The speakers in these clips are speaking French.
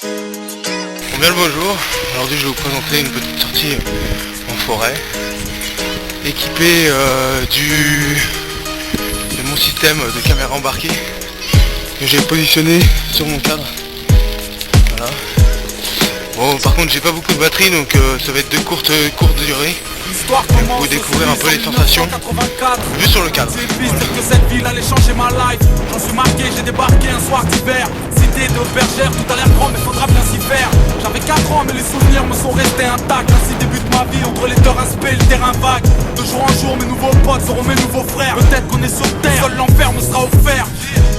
Bien le bonjour, aujourd'hui je vais vous présenter une petite sortie en forêt équipée de mon système de caméra embarquée que j'ai positionné sur mon cadre. Voilà. Bon, par contre j'ai pas beaucoup de batterie, donc ça va être de courte durée. Pour vous découvrir un peu les sensations vues sur le cadre. Voilà. Que cette ville allait changer ma life. J'en suis marqué, j'ai débarqué un soir d'hiver. Cité de bergère, tout a l'air grand mais faudra bien s'y faire. J'avais 4 ans mais les souvenirs me sont restés intacts. Ainsi débute ma vie entre les terrains spé et le terrain vague. De jour en jour mes nouveaux potes seront mes nouveaux frères. Peut-être qu'on est sur terre, seul l'enfer me sera offert.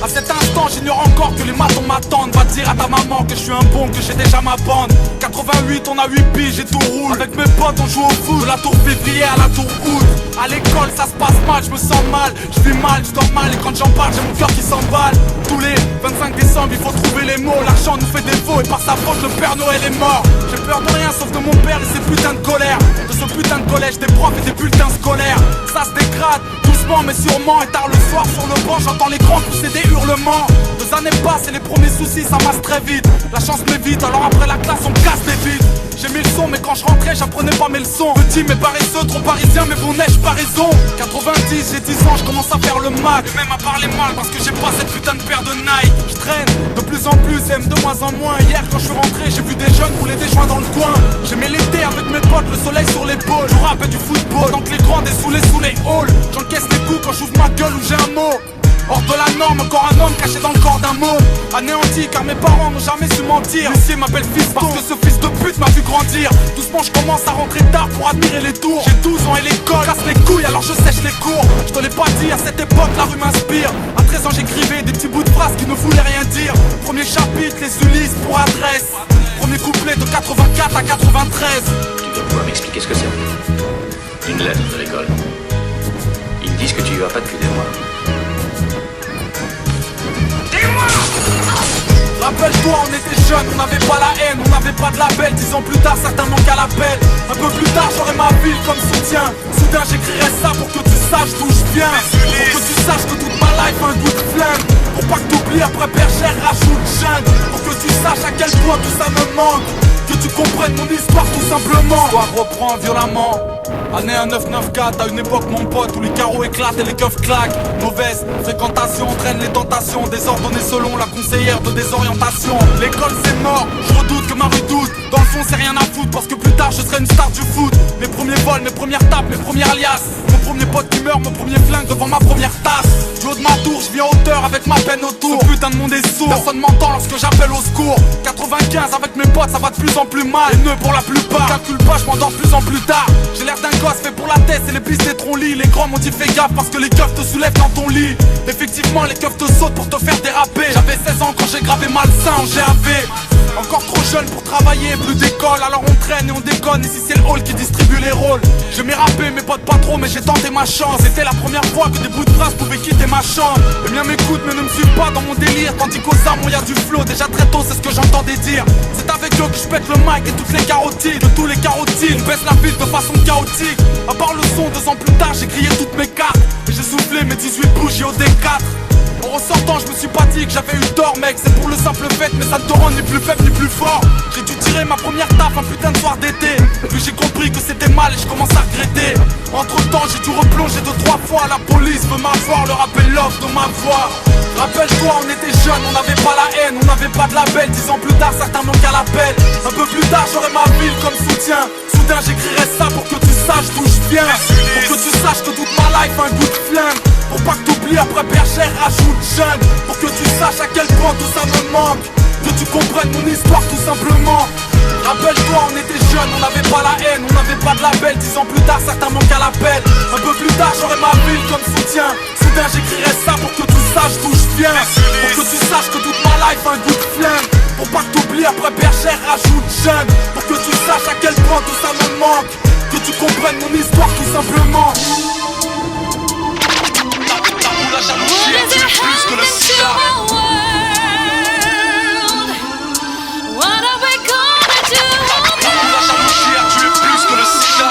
À cet instant j'ignore encore que les matons m'attendent. Va dire à ta maman que je suis un bon, que j'ai déjà ma bande. 88 on a 8 piges et tout roule. Avec mes potes on joue au foot, de la tour février à la tour août. À l'école ça se passe mal, je me sens mal. Je vis mal, je dors mal et quand j'en parle j'ai mon cœur qui s'emballe. Tous les 25 décembre il faut trouver les mots. L'argent nous fait défaut et par sa faute le Père Noël est mort. J'ai peur de rien sauf de mon père et ses putains de colère. De ce putain de collège, des profs et des bulletins scolaires. Ça se dégrade, doucement mais sûrement. Et tard le soir sur le banc j'entends les grands pousser des hurlements. 2 années passent et les premiers soucis ça masse très vite. La chance m'évite alors après la classe on casse des vides. J'ai mis le son mais quand je rentrais j'apprenais pas mes leçons. Petit mais paresseux, trop parisien mais bon neige pas raison. 90 j'ai 10 ans je commence à faire le mal. Et même à parler mal parce que j'ai pas cette putain de paire de Nike. Je traîne de plus en plus, aime de moins en moins. Hier quand je suis rentré j'ai vu des jeunes rouler des joints dans le coin. J'aimais l'été avec mes potes, le soleil sur l'épaule. Je rappelle du football, tant que les grands dessoulés sous les halls. J'encaisse les coups quand j'ouvre ma gueule ou j'ai un mot. Hors de la norme, encore un homme caché dans le corps d'un mot. Anéanti car mes parents n'ont jamais su mentir. L'huissier m'appelle fils parce que ce fils de pute m'a vu grandir. Doucement je commence à rentrer tard pour admirer les tours. J'ai 12 ans et l'école casse les couilles alors je sèche les cours. Je te l'ai pas dit, à cette époque la rue m'inspire. À 13 ans j'écrivais des petits bouts de phrases qui ne voulaient rien dire. Premier chapitre, les Ulysses pour adresse. Premier couplet de 84 à 93. Tu dois pouvoir m'expliquer ce que c'est. Une lettre de l'école. Ils me disent que tu y vas pas depuis des mois. Rappelle-toi, on était jeunes, on n'avait pas la haine, on n'avait pas de label. 10 ans plus tard, certains manquent à l'appel. Un peu plus tard, j'aurai ma ville comme soutien. Soudain, j'écrirai ça pour que tu saches d'où je viens. Pour que tu saches que toute ma life a un goût de flingue. Pour pas que t'oublies, après bergère, rajoute jungle. Pour que tu saches à quel point tout ça me manque. Que tu comprennes mon histoire tout simplement. L'histoire reprend violemment. Année 1994, à une époque mon pote où les carreaux éclatent et les keufs claquent. Mauvaise fréquentation entraîne les tentations. Désordonnées selon la conseillère de désorientation. L'école c'est mort, je redoute que ma redoute. Dans le fond c'est rien à foutre parce que plus tard je serai une star du foot. Mes premiers vols, mes premières tapes, mes premières alias. Mon premier pote qui meurt, mon premier flingue devant ma première tasse. Du haut de ma tour, je vis en hauteur avec ma peine autour. Ce putain de monde est sourd, personne m'entend lorsque j'appelle au secours. 95 avec mes potes ça va de plus en plus mal. Les nœuds pour la plupart, calcule pas, je m'endors de plus en plus tard. J'ai l'air d'un gosse fait pour la tête et les pistes des troncs-lits. Les grands m'ont dit fais gaffe parce que les keufs te soulèvent dans ton lit. Effectivement les keufs te sautent pour te faire déraper. J'avais 16 ans quand j'ai gravé malsain en GAV. Encore trop jeune pour travailler, plus d'école. Alors on traîne et on déconne. Ici c'est le hall qui distribue les rôles. J'aimais rapper, mes potes pas trop, mais j'ai tenté ma chance. C'était la première fois que des bouts de phrases pouvaient quitter ma chambre. Les miens m'écoutent mais ne me suivent pas dans mon délire. Tandis qu'aux armes on y a du flow. Déjà très tôt c'est ce que j'entendais dire. C'est avec eux que je pète le mic et toutes les carotides. De tous les carotides, baisse la ville de façon chaotique. À part le son, 2 ans plus tard j'ai grillé toutes mes cartes. Et j'ai soufflé mes 18 bougies au D4. En ressortant je me suis pas dit que j'avais eu tort mec. C'est pour le simple fait mais ça ne te rend ni plus faible ni plus fort. J'ai dû tirer ma première taf un putain de soir d'été. Puis j'ai compris que c'était mal et je commence à regretter. Entre temps j'ai dû replonger 2-3 fois. La police veut m'avoir, le rappel l'offre de ma voix. Rappelle-toi on était jeunes, on n'avait pas la haine, on n'avait pas de label. 10 ans plus tard certains manquent à l'appel. Un peu plus tard j'aurai ma ville comme soutien. Soudain j'écrirai ça pour que tu saches d'où je viens. Pour que tu saches que toute ma life a un goût de flingue. Pour pas que t'oublies après bergère rajoute jeune. Pour que tu saches à quel point tout ça me manque. Que tu comprennes mon histoire tout simplement. Rappelle-toi on était jeunes, on n'avait pas la haine, on n'avait pas de label. 10 ans plus tard certains manquent à l'appel. Un peu plus tard j'aurai ma ville comme soutien. Soudain j'écrirai ça pour que tu saches d'où je viens. Pour que tu saches que toute ma life a un goût de flingue. Pour pas que t'oublies après bergère rajoute jeune. Pour que tu saches à quel point tout ça me manque. Que tu comprennes mon histoire tout simplement. La jalousie a tué plus que le sida. La jalousie a tué plus que le sida.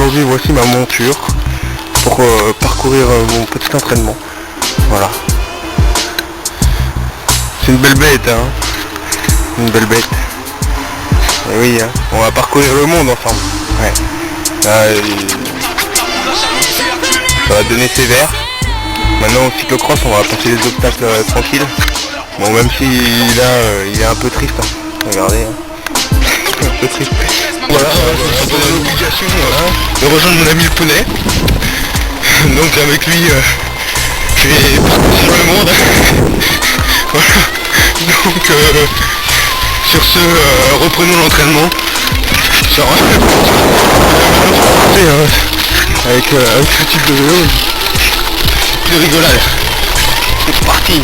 aujourd'hui voici ma monture pour parcourir mon petit entraînement. Voilà. C'est une belle bête, hein. Une belle bête. Et oui, hein, on va parcourir le monde ensemble. Ouais. Là, ça va donner sévère. Maintenant au cyclocross on va passer les obstacles tranquilles. Bon, même si là il est un peu triste, hein. Regardez, hein. Un peu triste. Voilà, c'est l'obligation de rejoindre mon ami le poney. Donc avec lui je vais parcourir le monde. Voilà. Donc sur ce reprenons l'entraînement. Avec ce type de vélo, plus de rigolade. C'est parti.